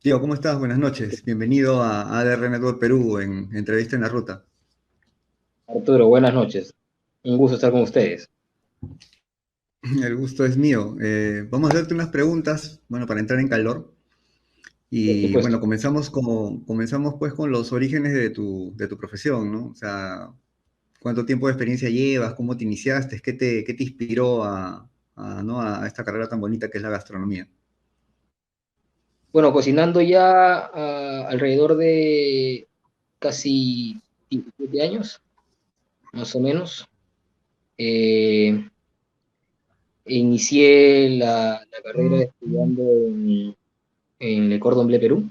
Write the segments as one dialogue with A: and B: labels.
A: Diego, ¿cómo estás? Buenas noches. Bienvenido a ADR Network Perú en Entrevista en la Ruta.
B: Arturo, buenas noches. Un gusto estar con ustedes.
A: El gusto es mío. Vamos a hacerte unas preguntas, bueno, para entrar en calor.
B: Por
A: Y
B: supuesto.
A: bueno, comenzamos pues con los orígenes de tu profesión, ¿no? O sea, ¿cuánto tiempo de experiencia llevas? ¿Cómo te iniciaste? ¿Qué te inspiró ¿no? a esta carrera tan bonita que es la gastronomía?
B: Bueno, cocinando ya alrededor de casi 17 años, más o menos. Eh, Inicié la carrera estudiando en Le Cordon Bleu, Perú,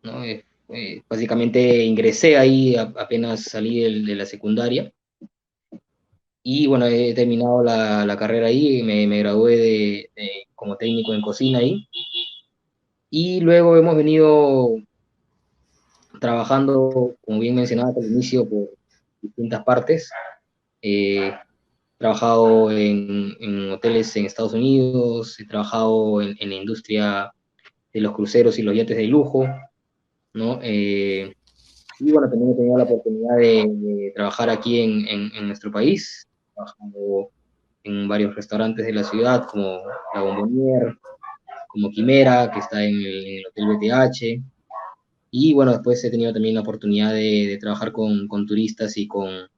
B: ¿no? Básicamente ingresé ahí apenas salí de la secundaria. Y bueno, he terminado la carrera ahí, me gradué como técnico en cocina ahí. Y luego hemos venido trabajando, como bien mencionaba al inicio, por distintas partes. He trabajado en hoteles en Estados Unidos, he trabajado en la industria de los cruceros y los yates de lujo, ¿no? Y bueno, también he tenido la oportunidad de trabajar aquí en nuestro país, trabajando en varios restaurantes de la ciudad, como La Bombonière, como Quimera, que está en el Hotel BTH. Y bueno, después he tenido también la oportunidad de trabajar con turistas y con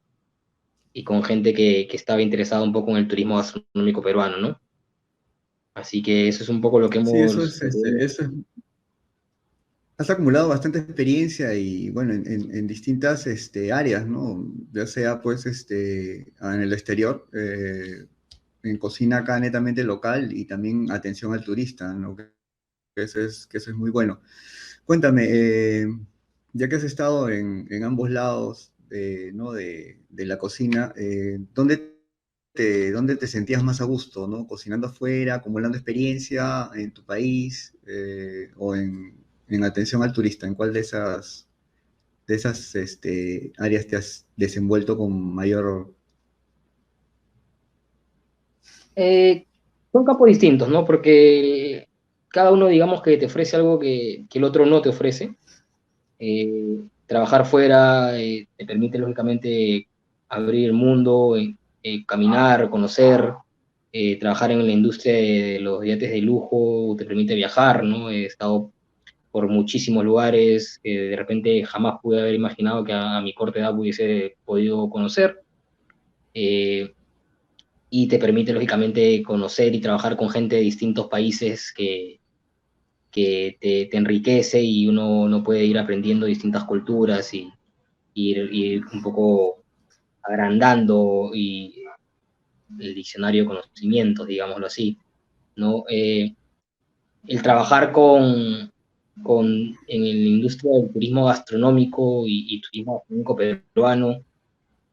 B: gente que estaba interesada un poco en el turismo gastronómico peruano, ¿no? Así que eso es un poco lo que
A: Sí, eso
B: hemos...
A: es, has acumulado bastante experiencia y bueno, en distintas áreas, ¿no? Ya sea pues en el exterior, en cocina acá netamente local y también atención al turista, ¿no? Que eso es muy bueno. Cuéntame, ya que has estado en ambos lados ¿no? de la cocina, ¿dónde te sentías más a gusto, ¿no? ¿Cocinando afuera, acumulando experiencia en tu país o en atención al turista? ¿En cuál de esas áreas te has desenvuelto con mayor...
B: Eh, Son campos distintos, ¿no? Porque cada uno, digamos, que te ofrece algo que el otro no te ofrece. Trabajar fuera te permite, lógicamente, abrir el mundo, caminar, conocer. Trabajar en la industria de los yates de lujo te permite viajar, ¿no? He estado por muchísimos lugares que de repente jamás pude haber imaginado que a mi corta edad hubiese podido conocer. Eh, y te permite, lógicamente, conocer y trabajar con gente de distintos países que te enriquece y uno puede ir aprendiendo distintas culturas y ir un poco agrandando el diccionario de conocimientos, digámoslo así, ¿no? El trabajar en la industria del turismo gastronómico y turismo gastronómico peruano,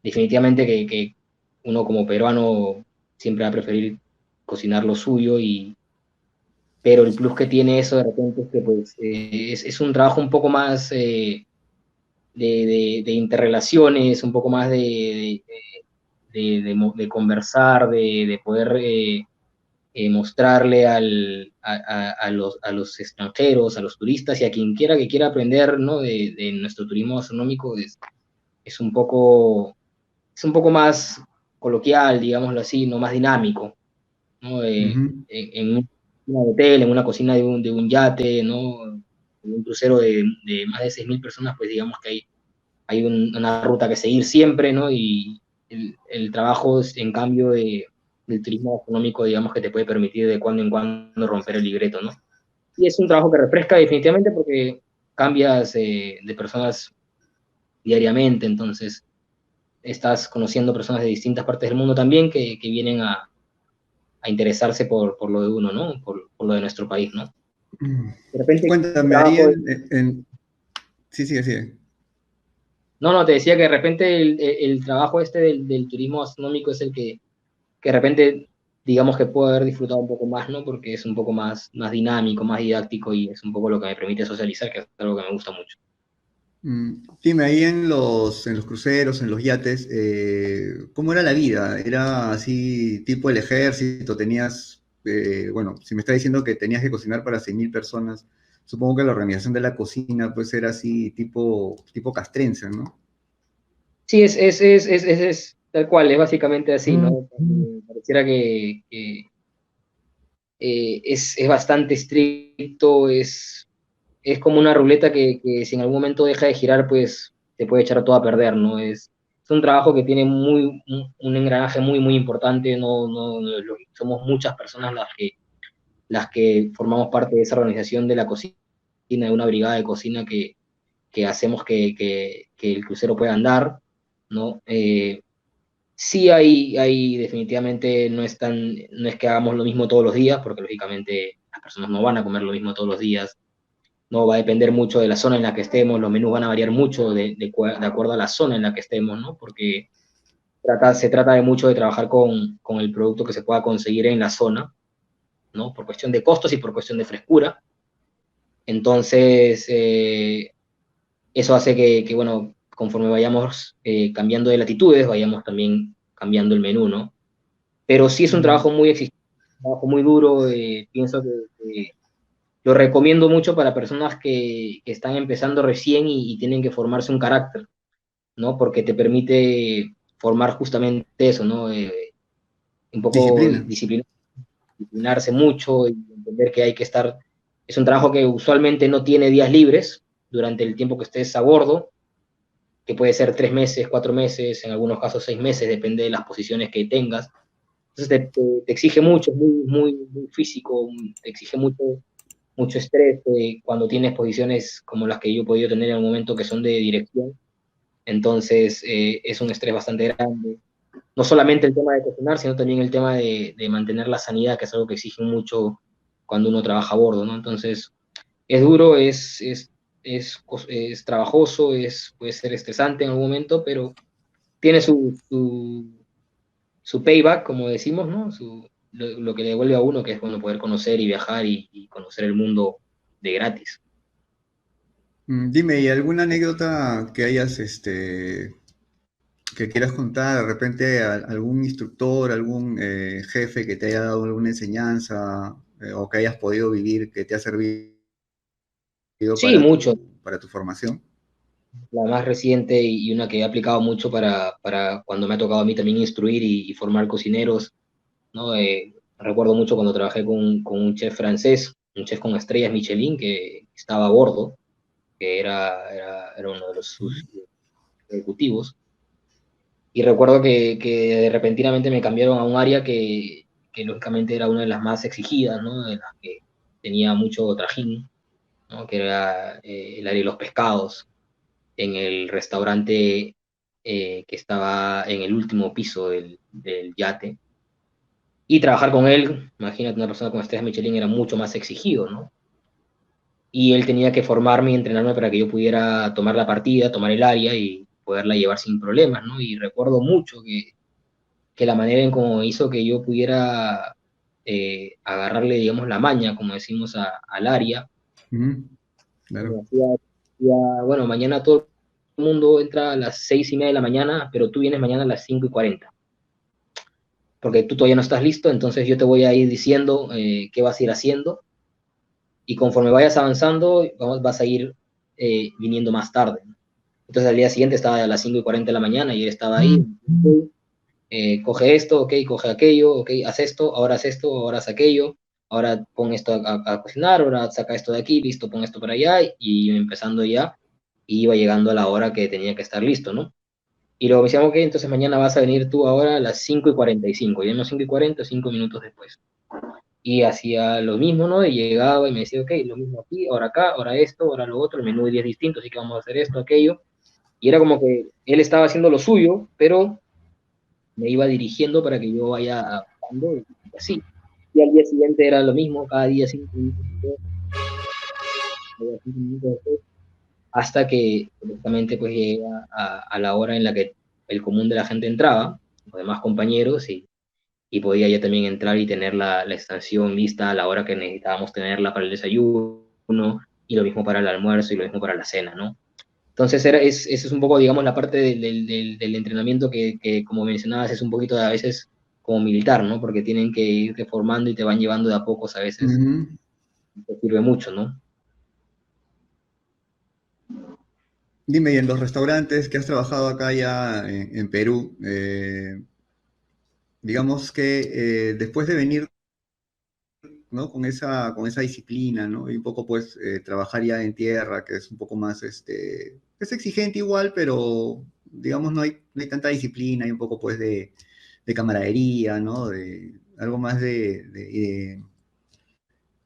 B: definitivamente que uno como peruano siempre va a preferir cocinar lo suyo, pero el plus que tiene eso de repente es que pues, es un trabajo un poco más de interrelaciones, un poco más de conversar, de poder mostrarle a los extranjeros, a los turistas y a quien quiera que quiera aprender, ¿no? De nuestro turismo gastronómico es un poco más coloquial, digámoslo así, no más dinámico, ¿no?
A: Ujú.
B: En una cocina de hotel, en una cocina de un yate, ¿no? En un crucero de más de 6.000 personas, pues digamos que hay una ruta que seguir siempre, ¿no? Y el trabajo, en cambio, del turismo económico, digamos que te puede permitir de cuando en cuando romper el libreto, ¿no? Y es un trabajo que refresca definitivamente porque cambias de personas diariamente, entonces estás conociendo personas de distintas partes del mundo también que vienen a interesarse por lo de uno, ¿no? Por lo de nuestro país, ¿no? De repente, el
A: Cuéntame, ahí
B: trabajo
A: Sí, sigue, sigue.
B: no, no, te decía que de repente el trabajo este del turismo gastronómico es el que de repente, digamos que puedo haber disfrutado un poco más, ¿no? Porque es un poco más dinámico, más didáctico y es un poco lo que me permite socializar, que es algo que me gusta mucho.
A: Dime, ahí en los cruceros, en los yates, ¿cómo era la vida? ¿Era así tipo el ejército? Bueno, si me está diciendo que tenías que cocinar para 6.000 personas, supongo que la organización de la cocina pues era así tipo castrense, ¿no?
B: Sí, es tal cual, es básicamente así, ¿no? Pareciera es bastante estricto, es como una ruleta que si en algún momento deja de girar, pues te puede echar todo a perder, ¿no? Es un trabajo que tiene un engranaje muy importante, somos muchas personas las que formamos parte de esa organización de la cocina, de una brigada de cocina que hacemos que el crucero pueda andar, ¿no? Sí hay definitivamente, no es que hagamos lo mismo todos los días, porque lógicamente las personas no van a comer lo mismo todos los días, no va a depender mucho de la zona en la que estemos, los menús van a variar mucho de acuerdo a la zona en la que estemos, ¿no? Porque se trata de mucho de trabajar con el producto que se pueda conseguir en la zona, ¿no? Por cuestión de costos y por cuestión de frescura. Entonces, eso hace bueno, conforme vayamos cambiando de latitudes, vayamos también cambiando el menú, ¿no? Pero sí es un
A: Mm.
B: trabajo muy exigente, un trabajo muy duro, pienso que lo recomiendo mucho para personas que están empezando recién y tienen que formarse un carácter, ¿no? Porque te permite formar justamente eso, ¿no? Un poco
A: Disciplina.
B: disciplinarse mucho y entender que hay que estar, es un trabajo que usualmente no tiene días libres durante el tiempo que estés a bordo, que puede ser 3 meses, 4 meses, en algunos casos 6 meses, depende de las posiciones que tengas. Entonces te exige mucho, es muy físico, te exige mucho estrés cuando tienes posiciones como las que yo he podido tener en el momento que son de dirección. Entonces es un estrés bastante grande. No solamente el tema de cocinar, sino también el tema de mantener la sanidad, que es algo que exige mucho cuando uno trabaja a bordo, ¿no? Entonces es duro, es trabajoso, puede ser estresante en algún momento, pero tiene su payback, como decimos, ¿no? Lo que le devuelve a uno, que es bueno poder conocer y viajar y conocer el mundo de gratis.
A: Dime, ¿y alguna anécdota que hayas, que quieras contar? De repente algún instructor, algún jefe que te haya dado alguna enseñanza o que hayas podido vivir que te ha servido
B: Sí, mucho.
A: para tu formación.
B: La más reciente y una que he aplicado mucho para cuando me ha tocado a mí también instruir y formar cocineros, ¿no? Recuerdo mucho cuando trabajé con un chef francés, un chef con estrellas Michelin que estaba a bordo, que era uno de sus ejecutivos. Y recuerdo que repentinamente me cambiaron a un área que lógicamente era una de las más exigidas, ¿no? De las que tenía mucho trajín, ¿no? Que era el área de los pescados, en el restaurante que estaba en el último piso del yate. Y trabajar con él, imagínate, una persona con estrellas Michelin era mucho más exigido, ¿no? Y él tenía que formarme y entrenarme para que yo pudiera tomar la partida, tomar el área y poderla llevar sin problemas, ¿no? Y recuerdo mucho que la manera en cómo hizo que yo pudiera agarrarle, digamos, la maña, como decimos, al área.
A: Ujú,
B: Me
A: claro.
B: bueno, mañana todo el mundo entra a las 6:30 de la mañana, pero tú vienes mañana a las 5:40, porque tú todavía no estás listo, entonces yo te voy a ir diciendo qué vas a ir haciendo, y conforme vayas avanzando, vas a ir viniendo más tarde. Entonces al día siguiente estaba a las 5:40 de la mañana y él estaba ahí, coge esto, ok, coge aquello, ok, haz esto, ahora haz aquello, ahora pon esto a cocinar, ahora saca esto de aquí, listo, pon esto para allá, y empezando ya, y iba llegando a la hora que tenía que estar listo, ¿no? Y luego me decían, ok, entonces mañana vas a venir tú ahora a las 5:45, y en los 5:40, 5 minutos después. Y hacía lo mismo, ¿no? Y llegaba y me decía, ok, lo mismo aquí, ahora acá, ahora esto, ahora lo otro, el menú de 10 distintos, así que vamos a hacer esto, aquello. Y era como que él estaba haciendo lo suyo, pero me iba dirigiendo para que yo vaya adaptando y así. Y al día siguiente era lo mismo, cada día 5 minutos después, cada día 5 minutos después, hasta que directamente pues llegué a la hora en la que el común de la gente entraba, los demás compañeros, y podía ya también entrar y tener la estación lista a la hora que necesitábamos tenerla para el desayuno, y lo mismo para el almuerzo y lo mismo para la cena, ¿no? Entonces, eso es un poco, digamos, la parte del entrenamiento que, como mencionabas, es un poquito a veces como militar, ¿no? Porque tienen que irte formando y te van llevando de a pocos a veces,
A: Ujú.
B: te sirve mucho, ¿no?
A: Dime, y en los restaurantes que has trabajado acá ya en Perú, digamos que después de venir, ¿no? Con esa disciplina, ¿no? Y un poco pues trabajar ya en tierra, que es un poco más, es exigente igual, pero digamos no hay tanta disciplina, hay un poco pues de camaradería, ¿no? De algo más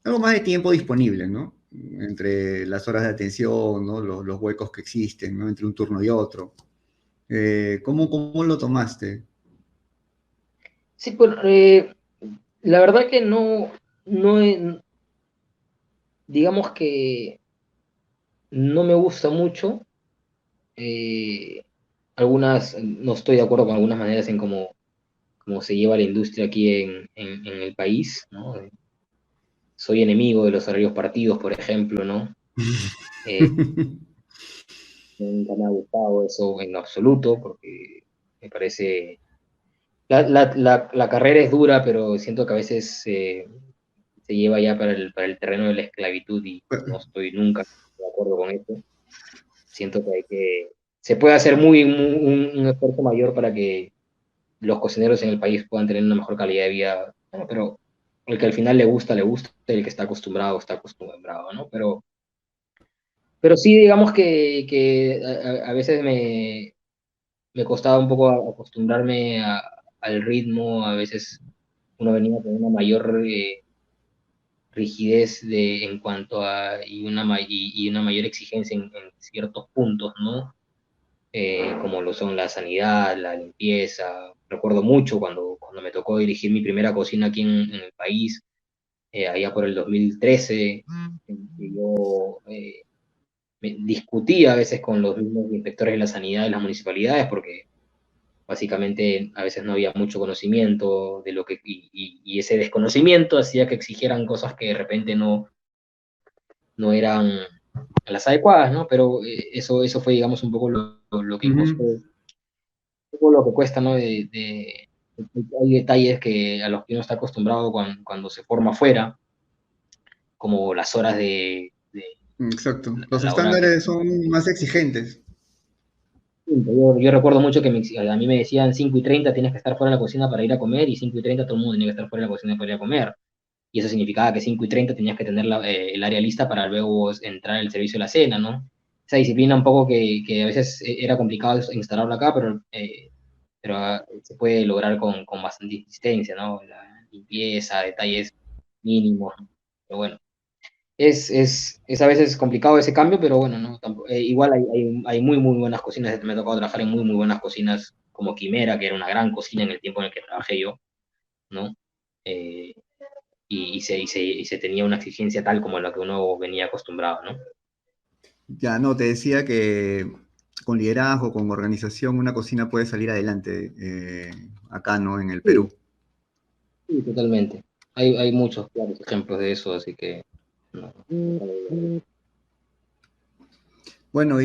A: algo más de tiempo disponible, ¿no? Entre las horas de atención, ¿no? Los huecos que existen, ¿no? Entre un turno y otro. ¿Cómo lo tomaste?
B: Sí, pues la verdad que no, digamos que no me gusta mucho. eh, no estoy de acuerdo con algunas maneras en cómo se lleva la industria aquí en el país, ¿no? Soy enemigo de los horarios partidos, por ejemplo, ¿no? Eh, Nunca me ha gustado eso en lo absoluto, porque me parece... La carrera es dura, pero siento que a veces se lleva ya para el terreno de la esclavitud y no estoy nunca de acuerdo con eso. Siento que se puede hacer un esfuerzo mayor para que los cocineros en el país puedan tener una mejor calidad de vida, bueno, pero el que al final le gusta, el que está acostumbrado, ¿no? Pero sí, digamos que a veces me costaba un poco acostumbrarme al ritmo, a veces uno venía con una mayor rigidez en cuanto a y una mayor exigencia en ciertos puntos, ¿no? Como lo son la sanidad, la limpieza. Recuerdo mucho cuando me tocó dirigir mi primera cocina aquí en el país, allá por el 2013, en que yo me discutía a veces con los mismos inspectores de la sanidad de las municipalidades, porque básicamente a veces no había mucho conocimiento de lo que, y ese desconocimiento hacía que exigieran cosas que de repente no eran las adecuadas, ¿no? Pero eso fue, digamos, un poco lo que costó,
A: Ujú.
B: un poco lo que cuesta, ¿no? Hay detalles que a los que uno está acostumbrado cuando se forma afuera, como las horas
A: Exacto. Los
B: la hora que...
A: estándares son más exigentes.
B: Yo recuerdo mucho que a mí me decían 5:30 tienes que estar fuera de la cocina para ir a comer, y 5:30 todo el mundo tenía que estar fuera de la cocina para ir a comer. Y eso significaba que 5:30 tenías que tener el área lista para luego entrar al servicio de la cena, ¿no? Esa disciplina un poco que a veces era complicado instalarla acá, pero se puede lograr con bastante insistencia, ¿no? La limpieza, detalles mínimos, ¿no? Pero bueno, es a veces complicado ese cambio, pero bueno, ¿no? Igual hay muy, muy buenas cocinas. Me ha tocado trabajar en muy, muy buenas cocinas como Quimera, que era una gran cocina en el tiempo en el que trabajé yo, ¿no? Eh, y se tenía una exigencia tal como la que uno venía acostumbrado, ¿no?
A: Ya, no, te decía que con liderazgo, con organización, una cocina puede salir adelante acá, ¿no? En el
B: Sí,
A: Perú.
B: sí, totalmente. Hay muchos claros ejemplos de eso, así que no.
A: Bueno,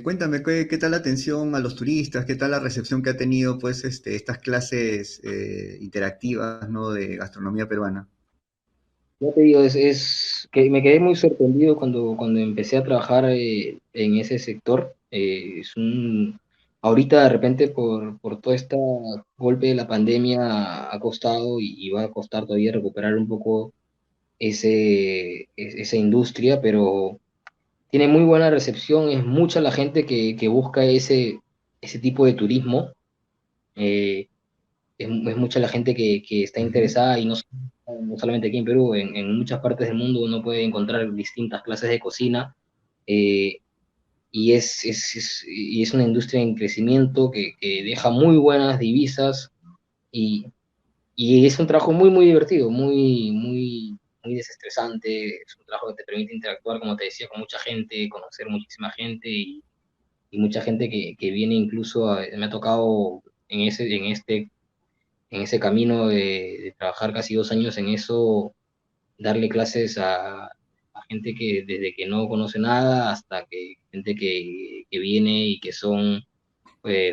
A: cuéntame, ¿qué tal la atención a los turistas? ¿Qué tal la recepción que ha tenido, pues, estas clases interactivas, ¿no? De gastronomía peruana.
B: Ya te digo, es que me quedé muy sorprendido cuando empecé a trabajar en ese sector. Ahorita de repente por todo este golpe de la pandemia ha costado y va a costar todavía recuperar un poco esa industria, pero tiene muy buena recepción. Es mucha la gente que busca ese tipo de turismo. eh, es mucha la gente que está
A: Ujú.
B: interesada, y no solamente aquí en Perú, en muchas partes del mundo uno puede encontrar distintas clases de cocina, eh, y es una industria en crecimiento que deja muy buenas divisas, y, y es un trabajo muy, muy divertido, muy desestresante. Es un trabajo que te permite interactuar, como te decía, con mucha gente, conocer muchísima gente, y mucha gente que viene incluso, me ha tocado en ese camino de trabajar casi 2 años en eso, darle clases a gente que desde que no conoce nada hasta que gente que viene y que son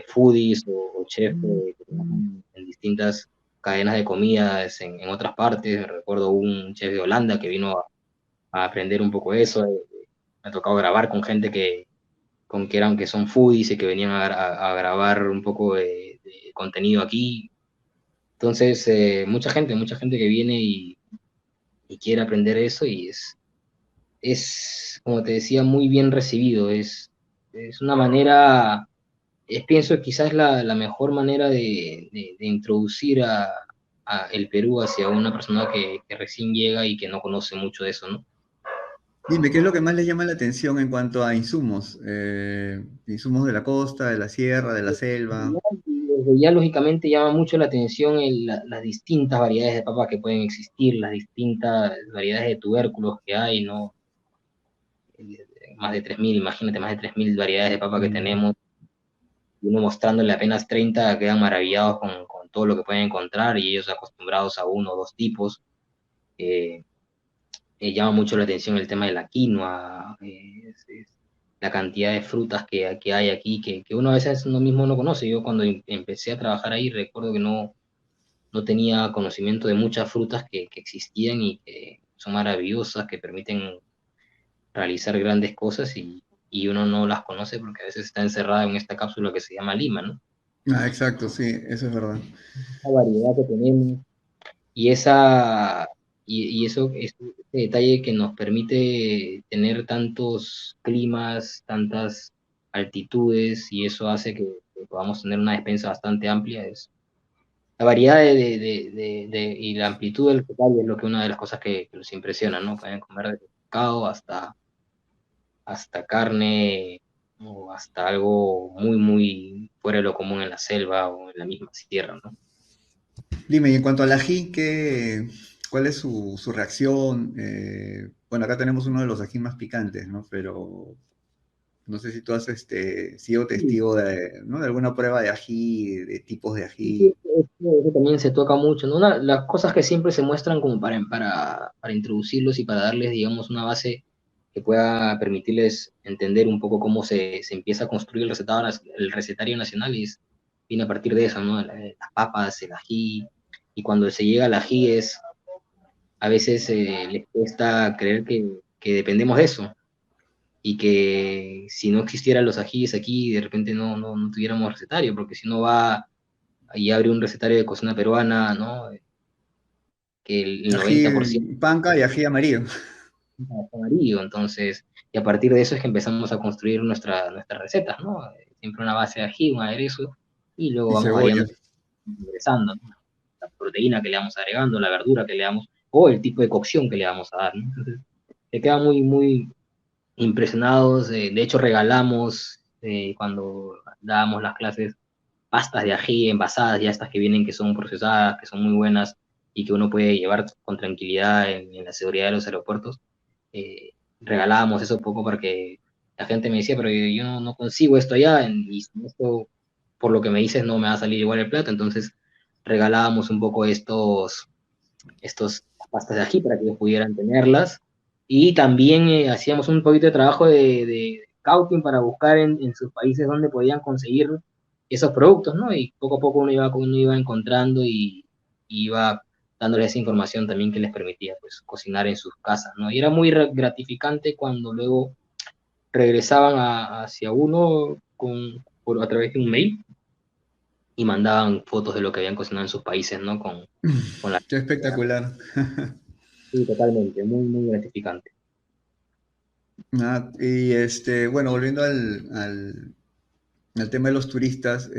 B: foodies o chefs que trabajan en distintas cadenas de comidas en otras partes. Recuerdo un chef de Holanda que vino a aprender un poco eso. Me ha tocado grabar con gente con que eran que son foodies y que venían a grabar un poco de contenido aquí. Entonces, mucha gente que viene y quiere aprender eso y como te decía, muy bien recibido. Es una manera, pienso quizás la mejor manera de introducir a el Perú hacia una persona que recién llega y que no conoce mucho de eso, ¿no?
A: Dime, ¿qué es lo que más les llama la atención en cuanto a insumos? Insumos de la costa, de la sierra, de la selva.
B: Desde ya lógicamente llama mucho la atención las distintas variedades de papas que pueden existir, las distintas variedades de tubérculos que hay, ¿no? Más de 3.000, imagínate, más de 3.000 variedades de papa que
A: Mm.
B: tenemos, y uno mostrándole apenas 30 quedan maravillados con todo lo que pueden encontrar y ellos acostumbrados a uno o dos tipos. Eh, llama mucho la atención el tema de la quinoa, la cantidad de frutas que hay aquí, que uno a veces uno mismo no conoce. Yo cuando empecé a trabajar ahí recuerdo que no tenía conocimiento de muchas frutas que existían y que son maravillosas, que permiten realizar grandes cosas y uno no las conoce porque a veces está encerrada en esta cápsula que se llama Lima, ¿no?
A: Ah, exacto, sí, eso es verdad.
B: La variedad que tenemos y esa y eso es un detalle que nos permite tener tantos climas, tantas altitudes y eso hace que podamos tener una despensa bastante amplia. La variedad y la amplitud del detalle es lo que una de las cosas que los impresiona, ¿no? Pueden comer desde pescado hasta carne o hasta algo muy, muy fuera de lo común en la selva o en la misma sierra, ¿no?
A: Dime, y en cuanto al ají, ¿cuál es su reacción? Bueno, acá tenemos uno de los ají más picantes, ¿no? Pero no sé si tú has sido
B: Sí,
A: testigo de, ¿no? de alguna prueba de ají, de tipos de
B: sí, sí,
A: ají.
B: eso también se toca mucho, ¿no? Las cosas que siempre se muestran como para introducirlos y para darles, digamos, una base que pueda permitirles entender un poco cómo se empieza a construir el recetario nacional y viene a partir de eso, ¿no? Las papas, el ají, y cuando se llega al ají a veces les cuesta creer que dependemos de eso y que si no existieran los ajíes aquí, de repente no tuviéramos recetario, porque si uno va y abre un recetario de cocina peruana, ¿no? Que el
A: Ají
B: 90%
A: panca y ají amarillo.
B: es amarillo, entonces, y a partir de eso es que empezamos a construir nuestras recetas, ¿no? Siempre una base de ají, un aderezo, y luego
A: Y
B: vamos
A: cebolla.
B: variando, ingresando, ¿no? La proteína que le vamos agregando, la verdura que le damos, o el tipo de cocción que le vamos a dar, ¿no? Entonces, se queda muy, muy impresionados, de hecho regalamos, cuando dábamos las clases, pastas de ají envasadas, ya estas que vienen que son procesadas, que son muy buenas y que uno puede llevar con tranquilidad en la seguridad de los aeropuertos. Regalábamos eso un poco para que la gente me decía, pero yo no consigo esto allá y si esto, por lo que me dices, no me va a salir igual el plato, entonces regalábamos un poco estos pastas de ají para que ellos pudieran tenerlas. Y también hacíamos un poquito de trabajo de scouting para buscar en sus países donde podían conseguir esos productos, ¿no? Y poco a poco uno iba encontrando y iba dándoles esa información también que les permitía pues cocinar en sus casas, ¿no? Y era muy gratificante cuando luego regresaban hacia uno a través de un mail y mandaban fotos de lo que habían cocinado en sus países, ¿no? Con la...
A: Qué espectacular.
B: Sí, totalmente, muy, muy gratificante.
A: Ah, y bueno, volviendo al tema de los turistas,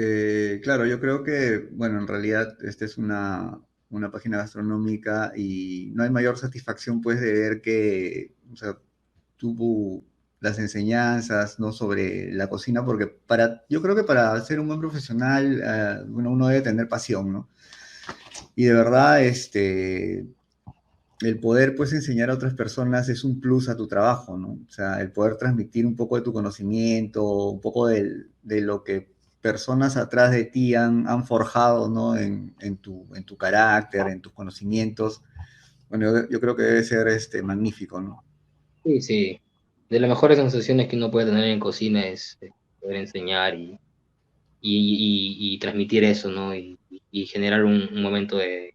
A: claro, yo creo que, bueno, en realidad esta es una página gastronómica y no hay mayor satisfacción pues de ver que, o sea, tuvo las enseñanzas, ¿no? Sobre la cocina, porque yo creo que para ser un buen profesional, bueno, uno debe tener pasión, ¿no? Y de verdad, el poder pues enseñar a otras personas es un plus a tu trabajo, ¿no? O sea, el poder transmitir un poco de tu conocimiento, un poco de lo que personas atrás de ti han forjado, ¿no? En tu carácter, en tus conocimientos. Bueno, yo creo que debe ser magnífico, ¿no?
B: Sí, sí. De las mejores sensaciones que uno puede tener en cocina es poder enseñar y transmitir eso, ¿no? Y generar un momento de,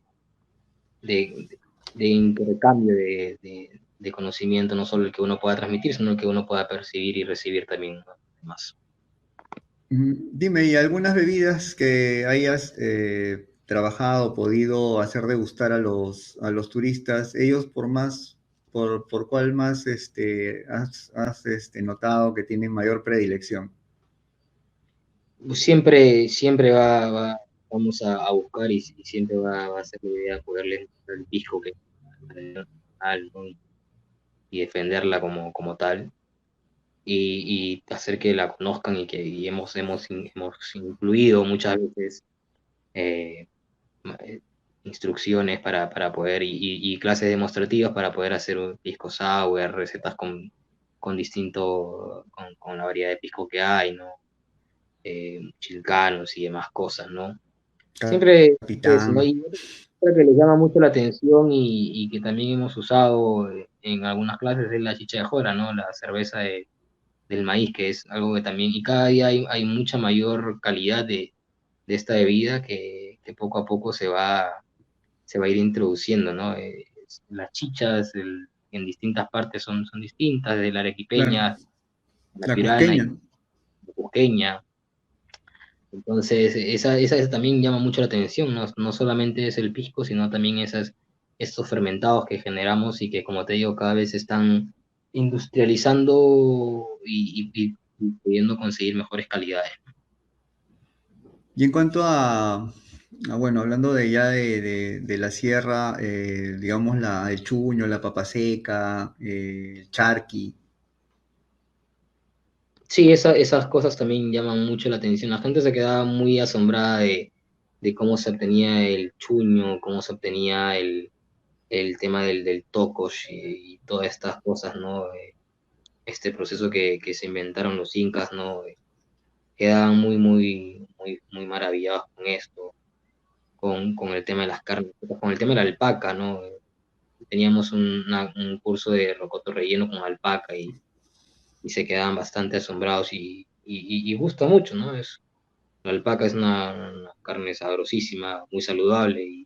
B: de intercambio de conocimiento, no solo el que uno pueda transmitir, sino el que uno pueda percibir y recibir también, ¿no? demás.
A: Dime, ¿y algunas bebidas que hayas trabajado, podido hacer degustar a los turistas, ellos por cuál más has notado que tienen mayor predilección?
B: Siempre vamos a buscar y siempre va a ser la idea poderle mostrar el pisco que es tradicional, ¿no? Y defenderla como tal, y hacer que la conozcan y que hemos incluido muchas veces eh, instrucciones para poder, y clases demostrativas para poder hacer un pisco sour, recetas con la variedad de pisco que hay, ¿no? Chilcanos y demás cosas, ¿no? Siempre eso, ¿no?
A: Capitán.
B: Y otra que les llama mucho la atención y que también hemos usado en algunas clases es la chicha de jora, ¿no? La cerveza del maíz, que es algo que también, y cada día hay mucha mayor calidad de esta bebida que poco a poco se va a ir introduciendo, ¿no? Las chichas en distintas partes son distintas, de la
A: Claro,
B: arequipeña, la
A: la
B: piurana y
A: cusqueña.
B: la cusqueña. Entonces, esa también llama mucho la atención, ¿no? No solamente es el pisco, sino también estos fermentados que generamos y que, como te digo, cada vez están industrializando y pudiendo conseguir mejores calidades.
A: Y en cuanto bueno, hablando de ya de la sierra, digamos el chuño, la papa seca, el charqui.
B: Sí, esas cosas también llaman mucho la atención. La gente se quedaba muy asombrada de cómo se obtenía el chuño, cómo se obtenía el tema del tocosh y todas estas cosas, ¿no? Este proceso que se inventaron los incas, ¿no? Quedaban muy maravillados con esto, con el tema de las carnes, con el tema de la alpaca, ¿no? Teníamos un curso de rocoto relleno con alpaca y se quedaban bastante asombrados y gusta mucho, ¿no? La alpaca es una carne sabrosísima, muy saludable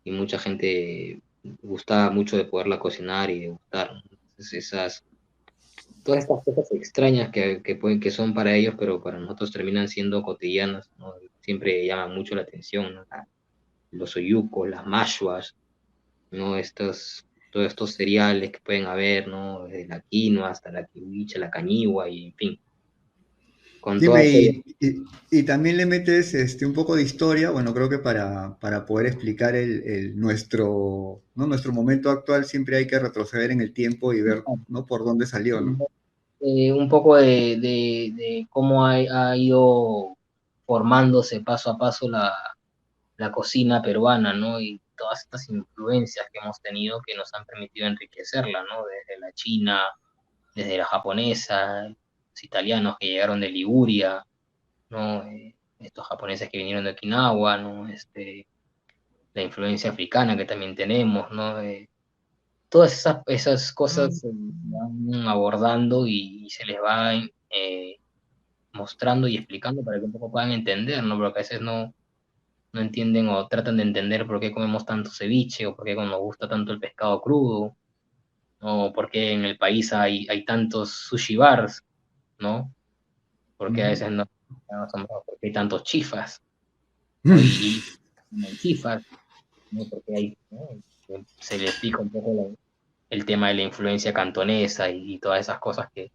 B: y mucha gente gusta mucho de poderla cocinar y degustar, ¿no? Entonces todas estas cosas extrañas que son para ellos, pero para nosotros terminan siendo cotidianas, ¿no? Siempre llaman mucho la atención, ¿no? Los oyucos, las mashuas, ¿no? Todos estos cereales que pueden haber, ¿no? Desde la quinoa hasta la kiwicha, la cañigua y en fin, con
A: Dime,
B: todas ellas.
A: y también le metes un poco de historia, bueno, creo que para poder explicar nuestro, ¿no? Nuestro momento actual siempre hay que retroceder en el tiempo y ver, ¿no? Por dónde salió, ¿no?
B: Un poco de cómo ha ido formándose paso a paso la cocina peruana, ¿no? Y todas estas influencias que hemos tenido que nos han permitido enriquecerla, ¿no? Desde la china, desde la japonesa, los italianos que llegaron de Liguria, ¿no? Estos japoneses que vinieron de Okinawa, ¿no? La influencia africana que también tenemos, ¿no? Todas esas cosas se van abordando y se les va mostrando y explicando para que un poco puedan entender, ¿no? Porque a veces no entienden o tratan de entender por qué comemos tanto ceviche o por qué nos gusta tanto el pescado crudo o por qué en el país hay tantos sushi bars, ¿no? Porque a
A: Ujú.
B: veces no asombrados porque hay tantos chifas, ¿no? No hay chifas, ¿no? Porque ¿no? Se le explica un poco el tema de la influencia cantonesa y todas esas cosas que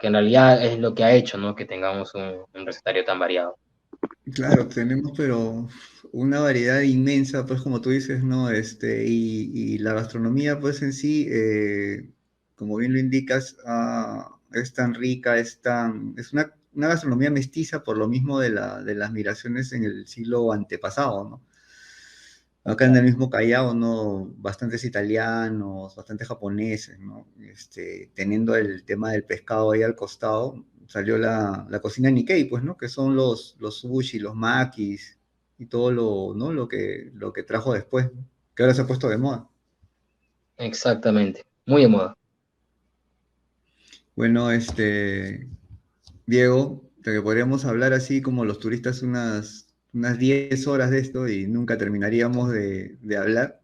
B: en realidad es lo que ha hecho, ¿no? Que tengamos un recetario tan variado.
A: Claro, tenemos, pero una variedad inmensa, pues como tú dices, ¿no? Y la gastronomía, pues en sí, como bien lo indicas, es tan rica, es una gastronomía mestiza por lo mismo de las migraciones en el siglo antepasado, ¿no? Acá en el mismo Callao, ¿no? Bastantes italianos, bastantes japoneses, ¿no? Teniendo el tema del pescado ahí al costado, salió la cocina Nikkei, pues, ¿no? Que son los sushi, los makis y todo ¿no? Lo que trajo después, ¿no? Que ahora se ha puesto de moda.
B: Exactamente, muy de moda.
A: Bueno, Diego, de que podríamos hablar así como los turistas unas 10 horas de esto y nunca terminaríamos de hablar.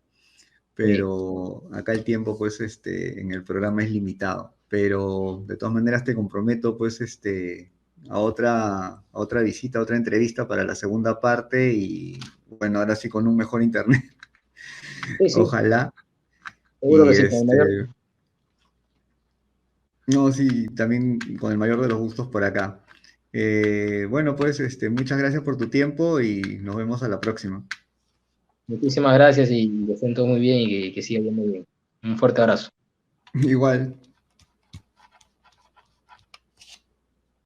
B: Sí,
A: Pero acá el tiempo, pues, en el programa es limitado. pero de todas maneras te comprometo pues a otra visita, a otra entrevista para la segunda parte y bueno, ahora sí con un mejor internet,
B: Sí, sí,
A: ojalá.
B: seguro que
A: Y
B: sí, con el mayor.
A: no, sí, también con el mayor de los gustos por acá. Bueno, pues muchas gracias por tu tiempo y nos vemos a la próxima.
B: Muchísimas gracias y que estén todos muy bien y que siga yendo bien. Un fuerte abrazo.
A: Igual.